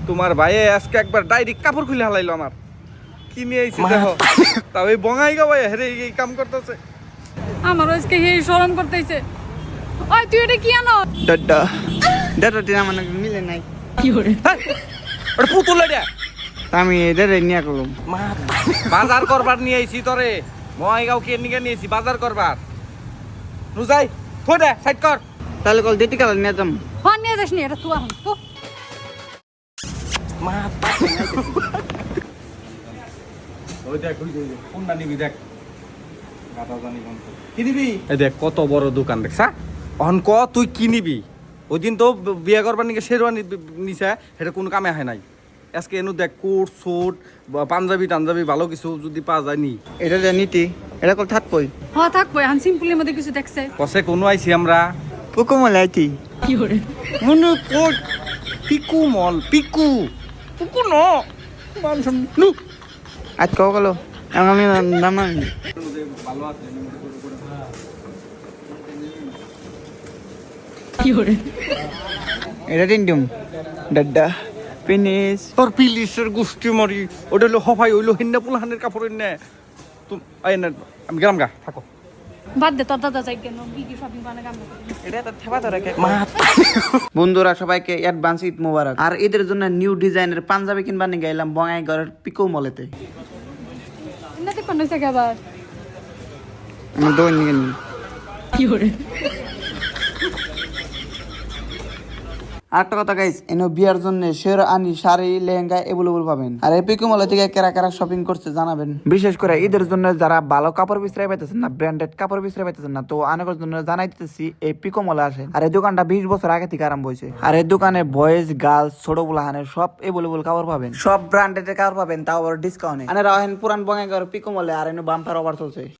তোমার ভাই আজকে একবার ডাইরেক্ট কাপড় খুলে হালাইলো আমার কি নিয়ে আইছে দেখো তাও এই বঙাইগা ভাই হেরে এই কাম করতেছে আমার আজকে এই শরম করতেছে ওই তুই এটা কি আনো ডাড্ডা ডাড্ডা টিনা মানে মিলে নাই কি করে ওটা পুতুল এটা আমি এদের নিয়ে করলাম বাজার করবার নিয়ে আইছি তোরে বঙাইগাঁও কে নিয়ে নিয়েছি বাজার করবার নু যাই থই দে সাইড কর তাহলে কল দিতে কাল নিয়ে যাম ফোন নিয়ে যাস নি এটা তুই আন তো ওই দেখ ওই কোনটা নিবি দেখ গাটা জানি কোন কি নিবি এই দেখ কত বড় দোকান দেখছা অন ক তুই কি নিবি ওই দিন তো বিয়ে করবার নিকে শেরওয়ানি নিছে সেটা কোনো কামে হয় নাই আজকে এনু দেখ কোট সুট পাঞ্জাবি টাঞ্জাবি ভালো কিছু যদি পাওয়া যায় নি এটা যে নীতি এটা কল থাকবই হ থাকবো এখন সিম্পলের মধ্যে কিছু দেখছে কসে কোনো আইছি আমরা পুকু মলে আইতি কি করে মনে কোট পিকু মল পিকু পিকু ন মানুষ নু আজ কও গেল আমি নাম ভালো আছে কি করে এটা তিনটুম ডাড্ডা ফিনিশ তোর পিলিশের গোষ্ঠী মারি ওটা হলো হফাই হইলো হিন্না পুলাহানের কাপড় নে তুমি আই না আমি গেলাম গা থাকো বাদ দে তোর দাদা যাই কেন কি কি শপিং বানা কাম করে এটা তো থেবা ধরে বন্ধুরা সবাইকে অ্যাডভান্স ঈদ মোবারক আর ঈদের জন্য নিউ ডিজাইনের পাঞ্জাবি কিনবা নিয়ে গেলাম বঙ্গাইগড়ের পিকো মলেতে নাতে কোন হইছে আবার আমি দোকান নিয়ে নিই কি করে আরেকটা কথা গাইস এনে বিয়ার জন্য শেরওয়ানি শাড়ি লেহেঙ্গা এভেলেবল পাবেন আর এই পিকো মল থেকে কারা কারা শপিং করতে জানাবেন বিশেষ করে ঈদের জন্য যারা ভালো কাপড় বিছরাই পাইতেছেন না ব্র্যান্ডেড কাপড় বিছরাই পাইতেছেন না তো অনেকের জন্য জানাই দিতেছি এই পিকো মলে আসেন আর এই দোকানটা 20 বছর আগে থেকে আরম্ভ হয়েছে আর এই দোকানে বয়েজ গার্লস ছোট বুলাহানের সব এভেলেবল কাপড় পাবেন সব ব্র্যান্ডেড কাপড় পাবেন তাও আবার ডিসকাউন্টে আনে রাহেন পুরান বঙ্গাইগাঁওর পিকো মলে আর এনে বাম্পার অফার চলছে